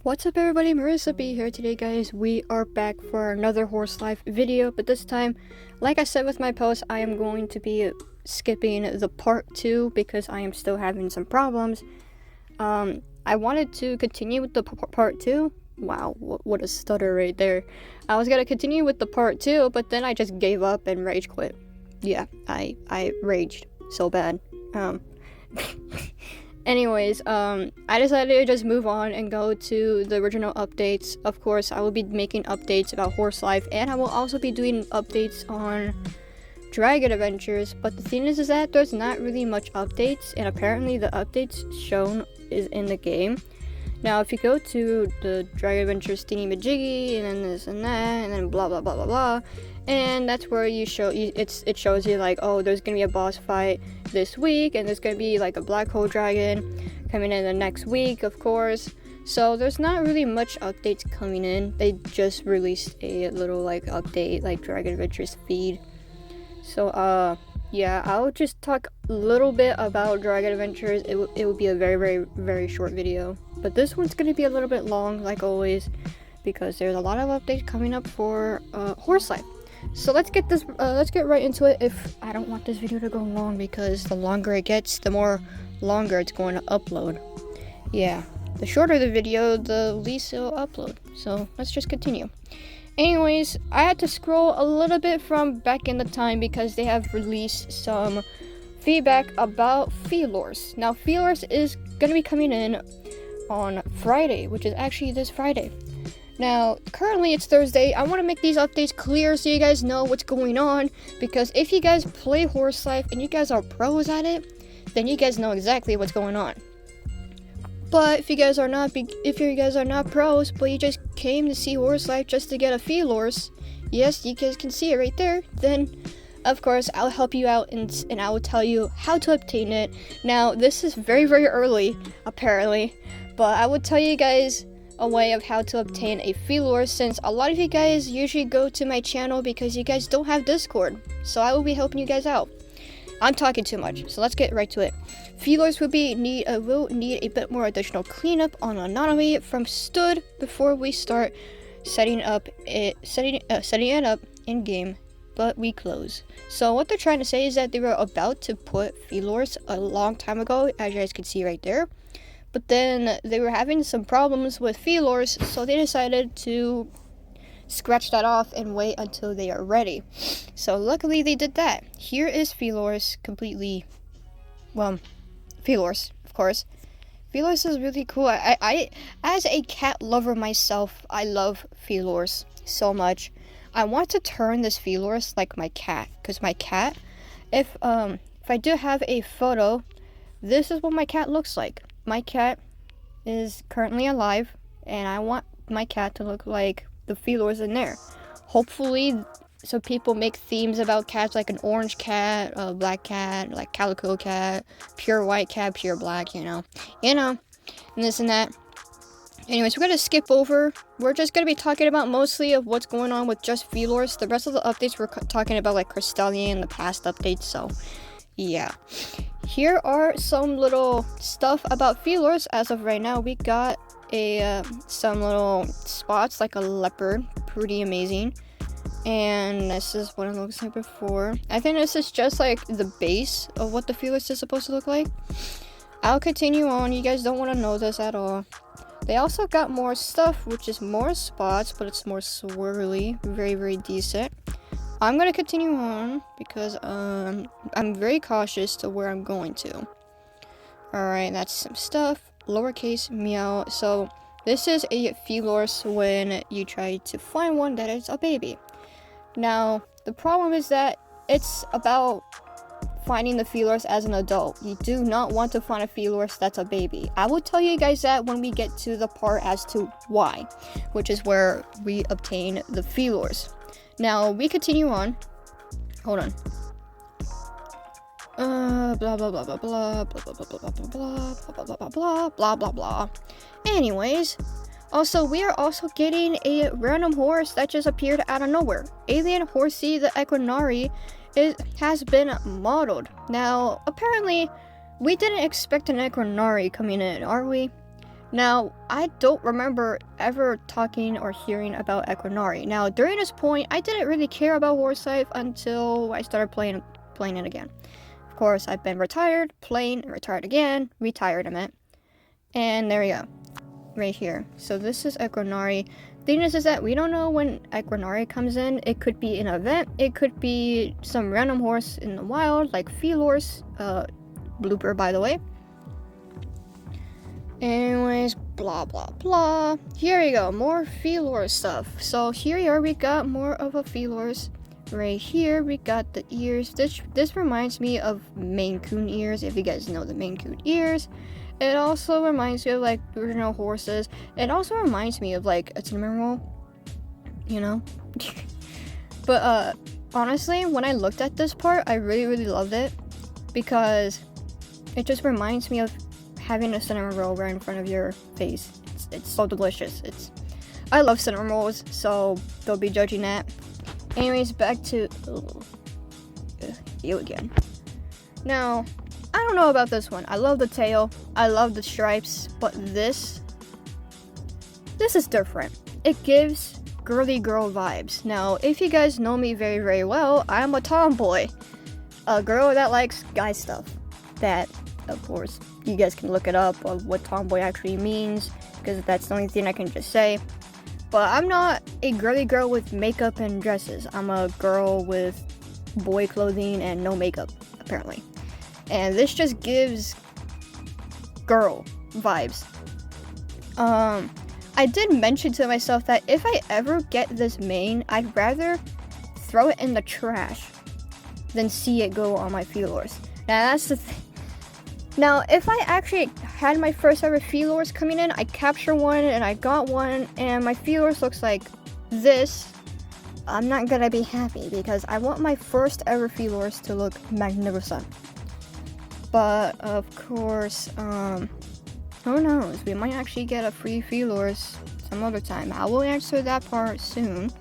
What's up everybody, Marissa B here today guys. We are back for another horse life video, but this time, like I said with my post, I am going to be skipping the part 2 because I am still having some problems. I wanted to continue with the part 2. Wow, what a stutter right there. I was gonna continue with the part 2, but then I just gave up and rage quit. Yeah, I raged so bad. Anyways, I decided to just move on and go to the original updates. Of course, I will be making updates about horse life, and I will also be doing updates on Dragon Adventures. But the thing is that there's not really much updates, and apparently the updates shown is in the game. Now, if you go to the Dragon Adventures thingy majiggy, and then this and that, and then blah blah blah blah blah, and that's where it shows you like, oh, there's gonna be a boss fight this week, and there's gonna be like a black hole dragon coming in the next week, of course. So there's not really much updates coming in. They just released a little like update, like Dragon Adventures feed. So yeah, I'll just talk a little bit about Dragon Adventures. It will be a very short video, but this one's gonna be a little bit long, like always, because there's a lot of updates coming up for horse life. So let's get right into it. If I don't want this video to go long, because the longer it gets, the more longer it's going to upload. Yeah, the shorter the video, the least it'll upload. So let's just continue. Anyways, I had to scroll a little bit from back in the time because they have released some feedback about Felorse. Now, Felorse is going to be coming in on Friday, which is actually this Friday. Now, currently it's Thursday. I want to make these updates clear so you guys know what's going on, because if you guys play horse life and you guys are pros at it, then you guys know exactly what's going on. But if you guys are not pros, but you just came to see horse life just to get a Felorse, yes, you guys can see it right there, then of course I'll help you out and I will tell you how to obtain it. Now, this is very early apparently, but I will tell you guys a way of how to obtain a Felorse, since a lot of you guys usually go to my channel because you guys don't have Discord. So I will be helping you guys out. I'm talking too much, so let's get right to it. Felorse will need a bit more additional cleanup on anatomy from stud before we start setting it up in game, but we close. So what they're trying to say is that they were about to put Felorse a long time ago, as you guys can see right there. But then they were having some problems with Felorse, so they decided to scratch that off and wait until they are ready. So luckily they did that. Here is Felorse completely, well, Felorse, of course. Felorse is really cool. I as a cat lover myself, I love Felorse so much. I want to turn this Felorse like my cat, because my cat, if I do have a photo, this is what my cat looks like. My cat is currently alive, and I want my cat to look like the Felorse in there. Hopefully, so people make themes about cats, like an orange cat, a black cat, like calico cat, pure white cat, pure black, you know, and this and that. Anyways, we're gonna skip over. We're just gonna be talking about mostly of what's going on with just Felorse. The rest of the updates we're talking about, like Crystallian, the past updates. So yeah, here are some little stuff about Felorse. As of right now, we got some little spots like a leopard, pretty amazing. And this is what it looks like before. I think this is just like the base of what the Felorse is supposed to look like. I'll continue on. You guys don't want to know this at all. They also got more stuff, which is more spots, but it's more swirly. Very decent. I'm gonna continue on because I'm very cautious to where I'm going to. Alright, that's some stuff. Lowercase meow. So this is a Felorse when you try to find one that is a baby. Now, the problem is that it's about finding the Felorse as an adult. You do not want to find a Felorse that's a baby. I will tell you guys that when we get to the part as to why, which is where we obtain the Felorse. Now, we continue on. Hold on. Blah blah blah blah blah blah blah blah blah blah blah blah blah blah blah blah. Anyways, also we are also getting a random horse that just appeared out of nowhere. Alien Horsey the Ecinari has been modeled. Now, apparently, we didn't expect an Ecinari coming in, are we? Now, I don't remember ever talking or hearing about Ecinari. Now, during this point, I didn't really care about horse life until I started playing it again. Of course, I've been retired, playing, retired again, retired I meant. And there we go. Right here. So this is Ecinari. Thing is that we don't know when Ecinari comes in. It could be an event. It could be some random horse in the wild, like Felorse. Blooper, by the way. Anyways, blah blah blah. Here we go, more Felorse stuff. So here we are, we got more of a Felorse. Right here, we got the ears. This reminds me of Maine Coon ears, if you guys know the Maine Coon ears. It also reminds me of like original horses. It also reminds me of like a cinnamon roll, you know. But honestly, when I looked at this part, I really loved it because it just reminds me of having a cinnamon roll right in front of your face. It's so delicious. I love cinnamon rolls, so don't be judging that. Anyways, back to you again. Now, I don't know about this one. I love the tail. I love the stripes, but this is different. It gives girly girl vibes. Now, if you guys know me very well, I'm a tomboy, a girl that likes guy stuff. That, of course, you guys can look it up of what tomboy actually means, because that's the only thing I can just say. But I'm not a girly girl with makeup and dresses. I'm a girl with boy clothing and no makeup, apparently. And this just gives girl vibes. I did mention to myself that if I ever get this mane, I'd rather throw it in the trash than see it go on my Felorse. Now that's the thing. Now, if I actually had my first ever Felorse coming in, I captured one and I got one, and my Felorse looks like this, I'm not gonna be happy because I want my first ever Felorse to look magnificent. But of course, who knows? We might actually get a free Felorse some other time. I will answer that part soon.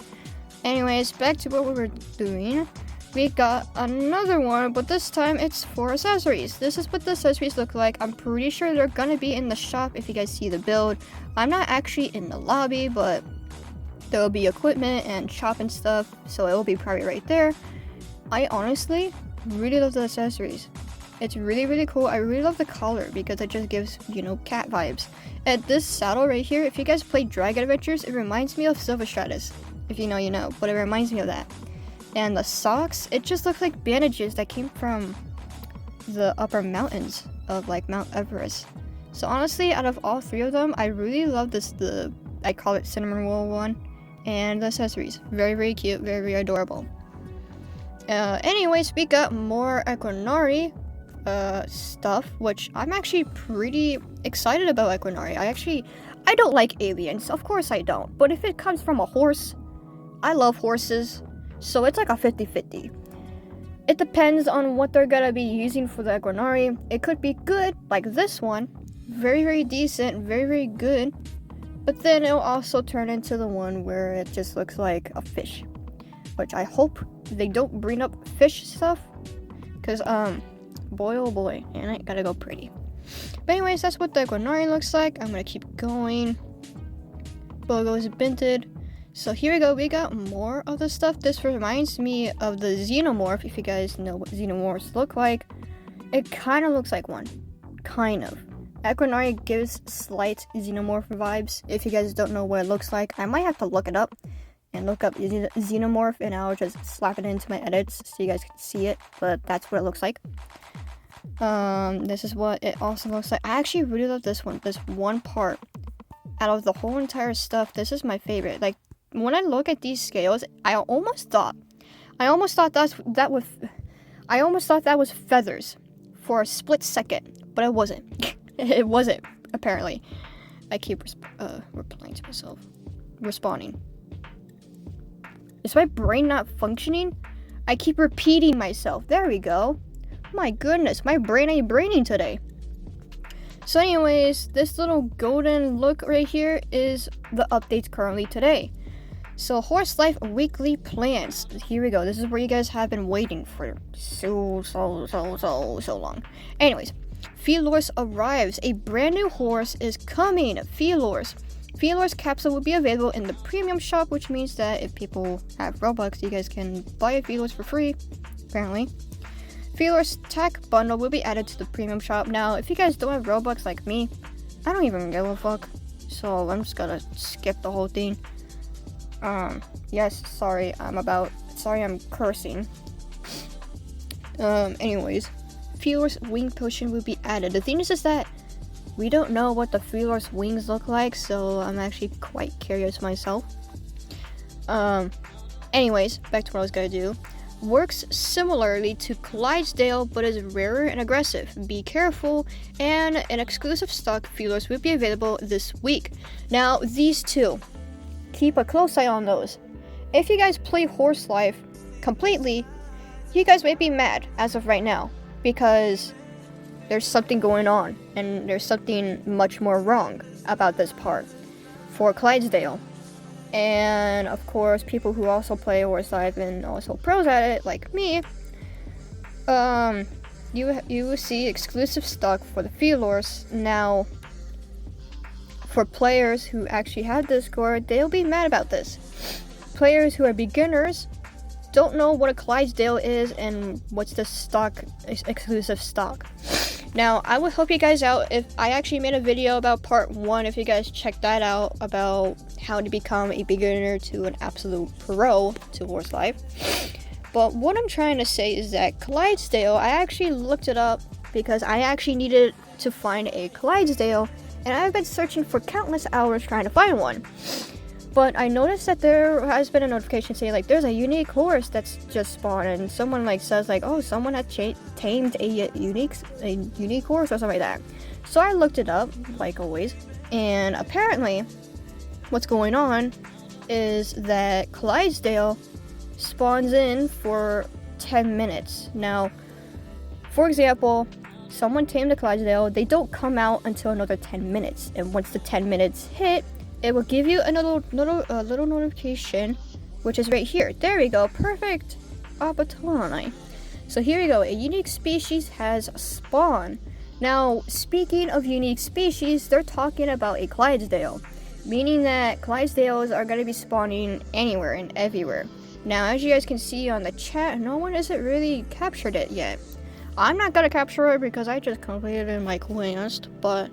Anyways, back to what we were doing. We got another one, but this time it's for accessories. This is what the accessories look like. I'm pretty sure they're gonna be in the shop if you guys see the build. I'm not actually in the lobby, but there will be equipment and shop and stuff, so it will be probably right there. I honestly really love the accessories. It's really cool. I really love the collar because it just gives, you know, cat vibes. And this saddle right here, if you guys play Dragon Adventures, it reminds me of Silver Stratus. If you know, you know, but it reminds me of that. And the socks, it just looks like bandages that came from the upper mountains of like Mount Everest. So honestly, out of all three of them, I really love this, I call it cinnamon roll one, and the accessories. Very cute, very adorable. Anyways, we got more Ecinari stuff, which I'm actually pretty excited about Ecinari. I don't like aliens, of course I don't, but if it comes from a horse, I love horses. So it's like a 50-50. It depends on what they're gonna be using for the Ecinari. It could be good, like this one. Very decent, very good. But then it'll also turn into the one where it just looks like a fish. Which I hope they don't bring up fish stuff. Because, boy oh boy, and it gotta go pretty. But anyways, that's what the Ecinari looks like. I'm gonna keep going. Logo is binted. So here we go, we got more of the stuff. This reminds me of the Xenomorph, if you guys know what Xenomorphs look like. It kind of looks like one. Kind of. Ecinari gives slight Xenomorph vibes. If you guys don't know what it looks like, I might have to look it up. And look up Xenomorph, and I'll just slap it into my edits so you guys can see it. But that's what it looks like. This is what it also looks like. I actually really love this one. This one part. Out of the whole entire stuff, this is my favorite. Like, when I look at these scales, I almost thought that was feathers for a split second, but it wasn't. It wasn't, apparently. I keep replying to myself. Responding. Is my brain not functioning? I keep repeating myself. There we go. My goodness, my brain ain't braining today. So anyways, this little golden look right here is the updates currently today. So Horse Life weekly plans. Here we go. This is where you guys have been waiting for so long. Anyways, Felorse arrives. A brand new horse is coming. Felorse. Felorse capsule will be available in the premium shop, which means that if people have Robux, you guys can buy a Felorse for free, apparently. Felorse tack bundle will be added to the premium shop. Now, if you guys don't have Robux like me, I don't even give a fuck. So I'm just gonna skip the whole thing. Yes, sorry, I'm cursing. Anyways, Felorse wing potion will be added. The thing is that we don't know what the Felorse wings look like, so I'm actually quite curious myself. Anyways, back to what I was gonna do. Works similarly to Clydesdale, but is rarer and aggressive. Be careful, and an exclusive stock Felorse will be available this week. Now, these two, keep a close eye on those. If you guys play Horse Life completely, you guys might be mad as of right now, because there's something going on, and there's something much more wrong about this part for Clydesdale. And of course, people who also play Horse Life and also pros at it, like me, you will see exclusive stock for the Felorse. Now, for players who actually have Discord, they'll be mad about this. Players who are beginners don't know what a Clydesdale is and what's the stock, exclusive stock. Now, I would help you guys out if I actually made a video about part 1, if you guys check that out, about how to become a beginner to an absolute pro to Horse Life. But what I'm trying to say is that Clydesdale, I actually looked it up because I actually needed to find a Clydesdale, and I've been searching for countless hours trying to find one. But I noticed that there has been a notification saying, like, there's a unique horse that's just spawned, and someone, like, says, like, oh, someone had tamed a unique horse or something like that. So I looked it up, like always, and apparently what's going on is that Clydesdale spawns in for 10 minutes. Now, for example, someone tamed a Clydesdale, they don't come out until another 10 minutes, and once the 10 minutes hit, it will give you a little notification, which is right here. There we go, perfect. Bimbotronic. So here we go, a unique species has spawned. Now, speaking of unique species, they're talking about a Clydesdale, meaning that Clydesdales are going to be spawning anywhere and everywhere. Now, as you guys can see on the chat, no one hasn't really captured it yet. I'm not going to capture it because I just completed my quest, but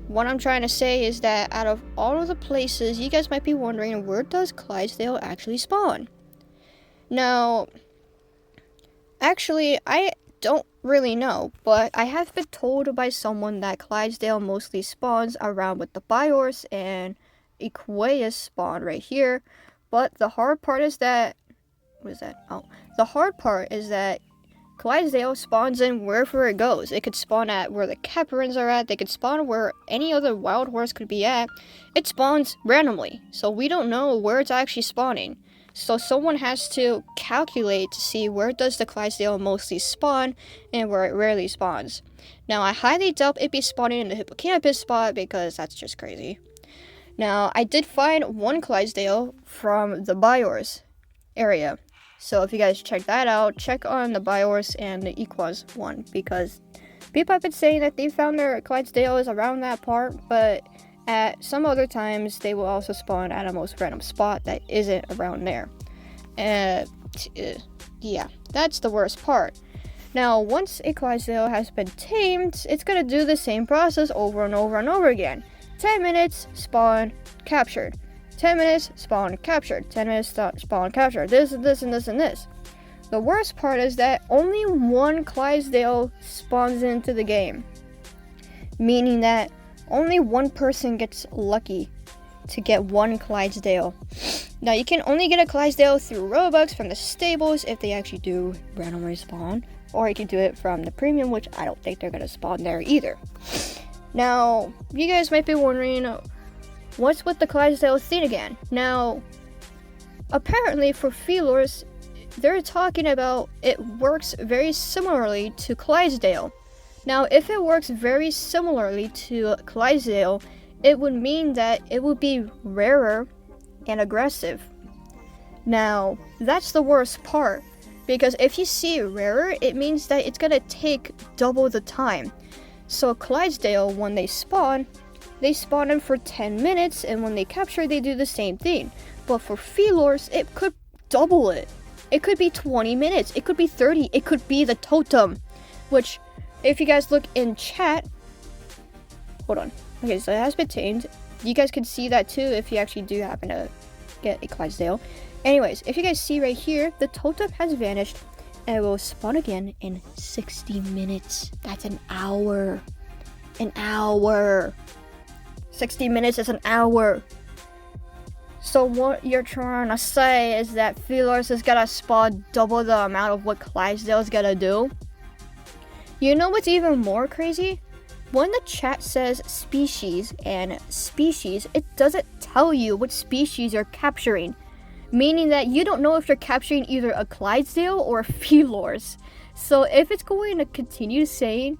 what I'm trying to say is that out of all of the places, you guys might be wondering, where does Clydesdale actually spawn? Now, actually, I don't really know, but I have been told by someone that Clydesdale mostly spawns around with the Biorse and Equus spawn right here. But the hard part is that, the hard part is that Clydesdale spawns in wherever it goes. It could spawn at where the Caparins are at. They could spawn where any other wild horse could be at. It spawns randomly, so we don't know where it's actually spawning. So someone has to calculate to see where does the Clydesdale mostly spawn and where it rarely spawns. Now, I highly doubt it be spawning in the Hippocampus spot because that's just crazy. Now, I did find one Clydesdale from the Biorse area. So if you guys check that out, check on the Biorse and the Equus one, because people have been saying that they found their Clydesdales around that part, but at some other times they will also spawn at a most random spot that isn't around there. Yeah, that's the worst part. Now, once a Clydesdale has been tamed, it's going to do the same process over and over and over again. 10 minutes, spawn, captured. 10 minutes, spawn, captured. 10 minutes, spawn, captured. This and this and this and this. The worst part is that only one Clydesdale spawns into the game, meaning that only one person gets lucky to get one Clydesdale. Now, you can only get a Clydesdale through Robux from the stables if they actually do randomly spawn, or you can do it from the premium, which I don't think they're going to spawn there either. Now, you guys might be wondering, what's with the Clydesdale thing again? Now, apparently for Felorse, they're talking about it works very similarly to Clydesdale. Now, if it works very similarly to Clydesdale, it would mean that it would be rarer and aggressive. Now, that's the worst part, because if you see rarer, it means that it's gonna take double the time. So Clydesdale, when they spawn in for 10 minutes, and when they capture, they do the same thing. But for Felorse, it could double it. It could be 20 minutes, it could be 30, it could be the totem. Which, if you guys look in chat, hold on. Okay, so it has been tamed. You guys can see that too if you actually do happen to get a Clydesdale. Anyways, if you guys see right here, the totem has vanished and it will spawn again in 60 minutes. That's an hour. An hour. 60 minutes is an hour. So what you're trying to say is that Felorse is gonna spawn double the amount of what Clydesdale is gonna do? You know what's even more crazy? When the chat says species and species, it doesn't tell you what species you're capturing. Meaning that you don't know if you're capturing either a Clydesdale or a Felorse. So if it's going to continue saying,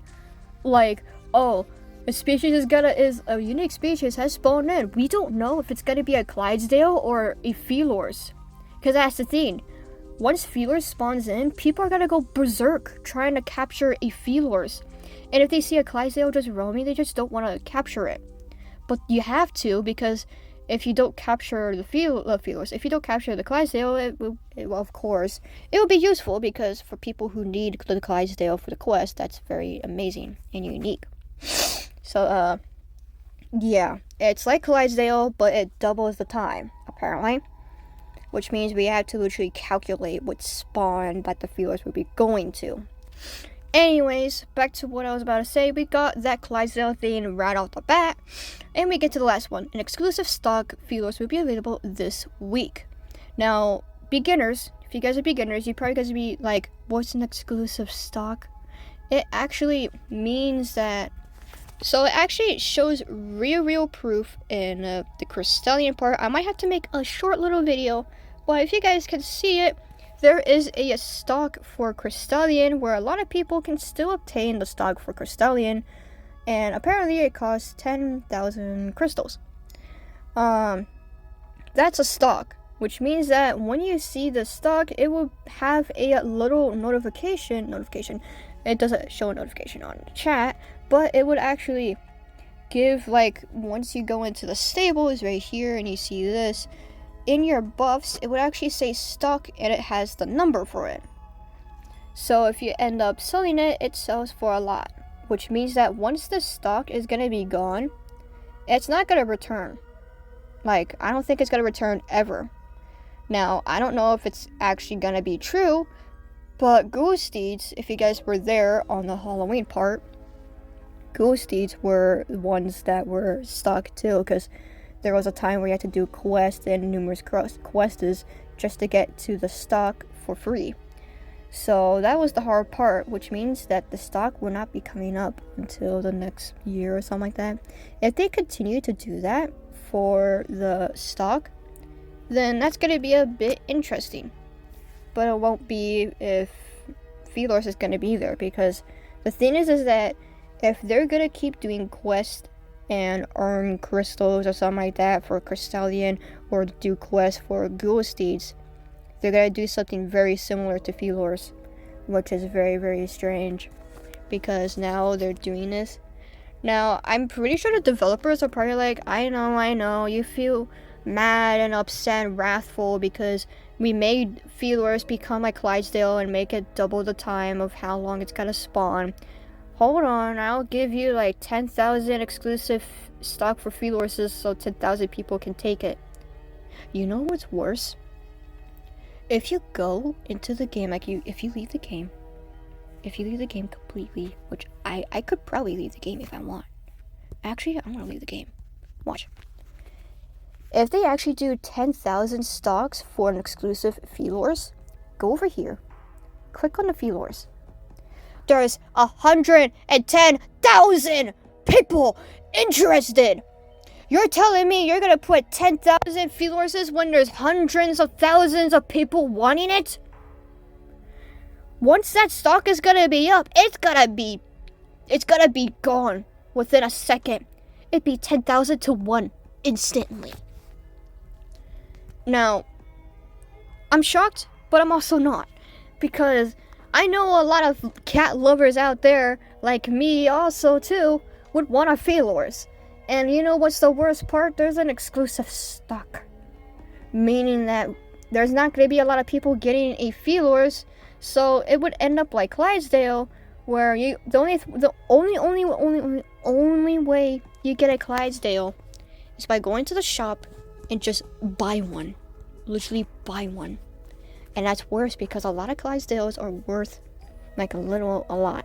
like, oh, a species is a unique species has spawned in, we don't know if it's gonna be a Clydesdale or a Felorse. Because that's the thing. Once Felorse spawns in, people are gonna go berserk trying to capture a Felorse. And if they see a Clydesdale just roaming, they just don't want to capture it. But you have to, because if you don't capture the Felorse, if you don't capture the Clydesdale, well, of course, it will be useful, because for people who need the Clydesdale for the quest, that's very amazing and unique. So, yeah, it's like Clydesdale, but it doubles the time, apparently. Which means we have to literally calculate what spawn that the Felorse would be going to. Anyways, back to what I was about to say. We got that Clydesdale thing right off the bat. And we get to the last one. An exclusive stock Felorse will be available this week. Now, beginners, if you guys are beginners, you probably guys will be like, what's an exclusive stock? It actually means that... So it actually shows real proof in the Crystallian part. I might have to make a short little video. But if you guys can see it, there is a stock for Crystallian where a lot of people can still obtain the stock for Crystallian, and apparently it costs 10,000 crystals. That's a stock, which means that when you see the stock, it will have a little notification. It doesn't show a notification on the chat, but it would actually give, like, once you go into the stables right here and you see this, in your buffs, it would actually say stock and it has the number for it. So if you end up selling it, it sells for a lot, which means that once the stock is going to be gone, it's not going to return. Like, I don't think it's going to return ever. Now, I don't know if it's actually going to be true, but ghost deeds, if you guys were there on the Halloween part, ghost deeds were the ones that were stuck too, because there was a time where you had to do quests and numerous quests just to get to the stock for free. So that was the hard part, which means that the stock will not be coming up until the next year or something like that. If they continue to do that for the stock, then that's going to be a bit interesting. But it won't be if Felorse is going to be there, because the thing is that if they're going to keep doing quests and earn crystals or something like that for Crystallian, or do quests for ghost deeds, they're gonna do something very similar to Felorse, which is very strange, because now they're doing this. Now, I'm pretty sure the developers are probably like, I know, you feel mad and upset and wrathful because we made Felorse become like Clydesdale and make it double the time of how long it's gonna spawn. Hold on, I'll give you like 10,000 exclusive stock for Felorses so 10,000 people can take it. You know what's worse? If you go into the game, if you leave the game completely, which I could probably leave the game if I want. Actually, I'm gonna leave the game. Watch. If they actually do 10,000 stocks for an exclusive Felorse, go over here, click on the Felorse. There's 110,000 people interested. You're telling me you're gonna put 10,000 Felorses when there's hundreds of thousands of people wanting it? Once that stock is gonna be up, it's gonna be gone within a second. It'd be 10,000 to 1 instantly. Now, I'm shocked, but I'm also not, because I know a lot of cat lovers out there, like me also too, would want a Felorse. And you know what's the worst part? There's an exclusive stock. Meaning that there's not going to be a lot of people getting a Felorse, so it would end up like Clydesdale, where the only way you get a Clydesdale is by going to the shop and just buy one. Literally buy one. And that's worse because a lot of Clydesdales are worth like a lot.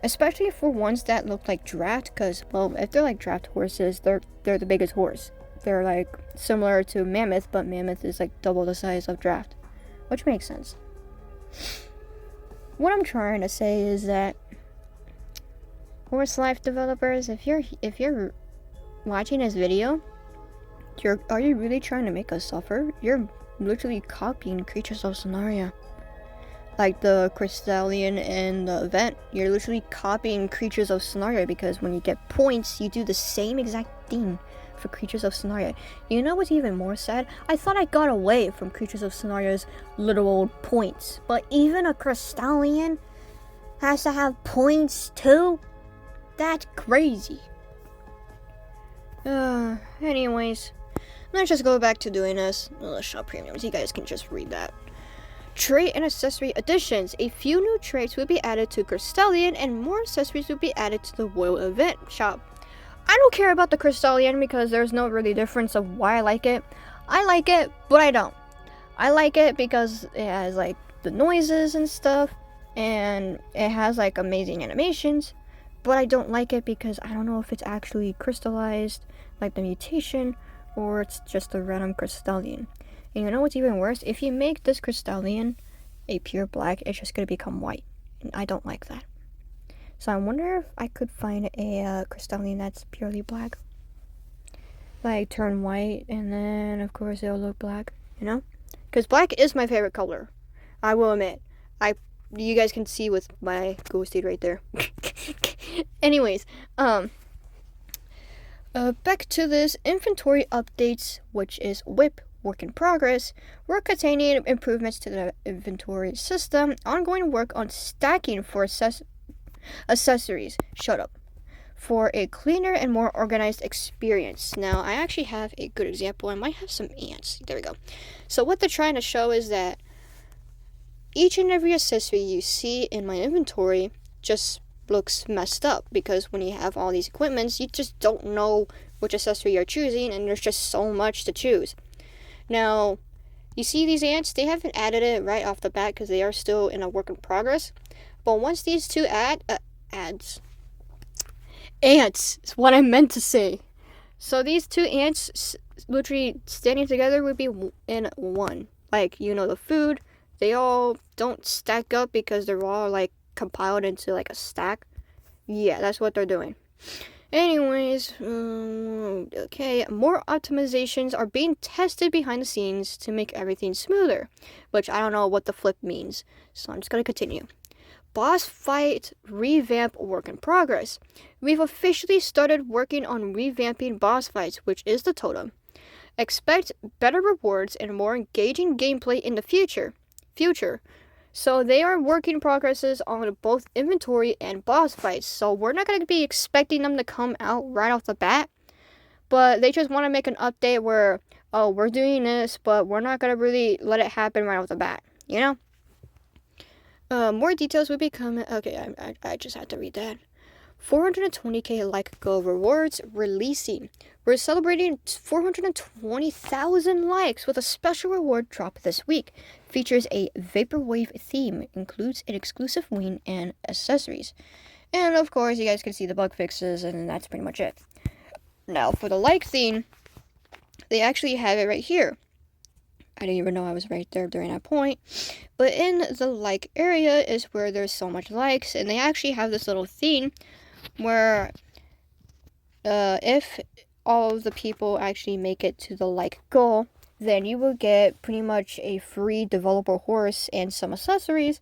Especially for ones that look like draft, because, well, if they're like draft horses, they're the biggest horse. They're like similar to Mammoth, but Mammoth is like double the size of draft, which makes sense. What I'm trying to say is that Horse Life developers, if you're watching this video, are you really trying to make us suffer? You're literally copying Creatures of Sonaria. Like the Crystallian and the event, you're literally copying Creatures of Sonaria, because when you get points, you do the same exact thing for Creatures of Sonaria. You know what's even more sad? I thought I got away from Creatures of Sonaria's little old points, but even a Crystallian has to have points too? That's crazy. Anyways, let's just go back to doing this. Shop premiums, you guys can just read that. Trait and accessory additions. A few new traits will be added to Crystallian, and more accessories will be added to the Royal Event shop. I don't care about the Crystallian because there's no really difference of why I like it. I like it, but I don't. I like it because it has like the noises and stuff, and it has like amazing animations, but I don't like it because I don't know if it's actually crystallized, like the mutation, or it's just a random Crystallian. And you know what's even worse? If you make this Crystallian a pure black, it's just going to become white. And I don't like that. So I wonder if I could find a Crystallian that's purely black. Like turn white, and then of course it'll look black, you know? Because black is my favorite color. I will admit. You guys can see with my ghosted right there. Anyways, back to this inventory updates, which is whip. Work in progress. Work containing improvements to the inventory system. Ongoing work on stacking for accessories. Shut up. For a cleaner and more organized experience. Now, I actually have a good example. I might have some ants. There we go. So what they're trying to show is that each and every accessory you see in my inventory just looks messed up, because when you have all these equipments, you just don't know which accessory you're choosing, and there's just so much to choose. Now, you see these ants? They haven't added it right off the bat because they are still in a work in progress. But once these two ants is what I meant to say. So these two ants literally standing together would be in one. Like, you know, the food, they all don't stack up because they're all like compiled into like a stack. Yeah, that's what they're doing. Anyways, okay, more optimizations are being tested behind the scenes to make everything smoother, which I don't know what the flip means, so I'm just going to continue. Boss fight revamp work in progress. We've officially started working on revamping boss fights, which is the totem. Expect better rewards and more engaging gameplay in the future. So they are working progresses on both inventory and boss fights. So we're not going to be expecting them to come out right off the bat. But they just want to make an update where, oh, we're doing this, but we're not going to really let it happen right off the bat. You know? More details will be coming. Okay, I just had to read that. 420k like go rewards releasing. We're celebrating 420,000 likes with a special reward drop this week. Features a vaporwave theme, includes an exclusive wing and accessories. And of course, you guys can see the bug fixes, and that's pretty much it. Now, for the like theme, they actually have it right here. I didn't even know I was right there during that point. But in the like area is where there's so much likes, and they actually have this little theme where if all of the people actually make it to the like goal, then you will get pretty much a free developer horse and some accessories,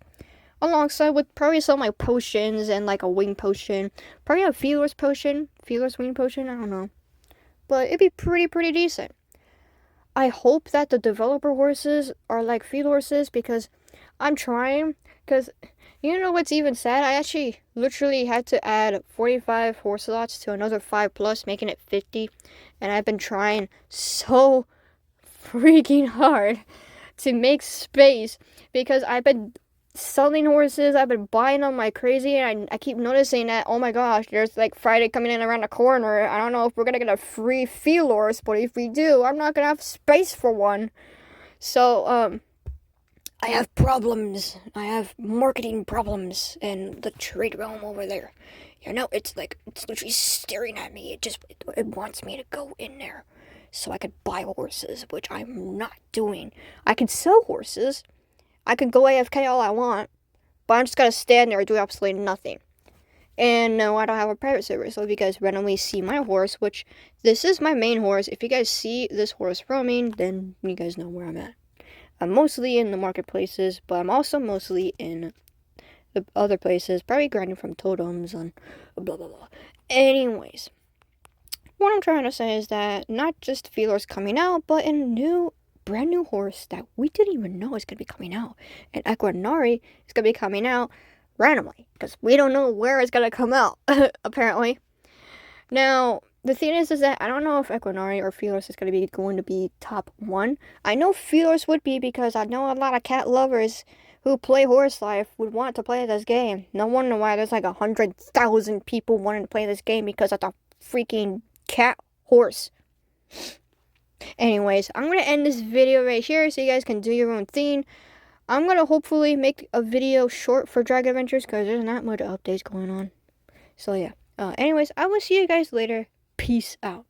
alongside with probably some like potions and like a wing potion, probably a Felorse potion, Felorse wing potion, I don't know, but it'd be pretty decent. I hope that the developer horses are like Felorses, because I'm trying Because you know what's even sad? I actually literally had to add 45 horse slots to another 5 plus, making it 50. And I've been trying so freaking hard to make space because I've been selling horses, I've been buying them like crazy, and I keep noticing that, oh my gosh, there's like Friday coming in around the corner. I don't know if we're gonna get a free Felorse, but if we do, I'm not gonna have space for one. So, I have problems. I have marketing problems in the trade realm over there. You know, it's literally staring at me. It wants me to go in there so I could buy horses, which I'm not doing. I could sell horses. I could go AFK all I want, but I'm just gonna stand there and do absolutely nothing. And no, I don't have a private server, so if you guys randomly see my horse, which this is my main horse, if you guys see this horse roaming, then you guys know where I'm at. I'm mostly in the marketplaces, but I'm also mostly in the other places, probably grinding from totems and blah blah blah. Anyways, what I'm trying to say is that not just Felorse coming out, but a brand new horse that we didn't even know is going to be coming out. And Ecinari is going to be coming out randomly, because we don't know where it's going to come out, apparently. Now, the thing is that I don't know if Ecinari or Felorse is going to be top 1. I know Felorse would be because I know a lot of cat lovers who play Horse Life would want to play this game. No wonder why there's like 100,000 people wanting to play this game because of the freaking cat horse. Anyways, I'm going to end this video right here so you guys can do your own thing. I'm going to hopefully make a video short for Dragon Adventures because there's not much updates going on. So yeah. Anyways, I will see you guys later. Peace out.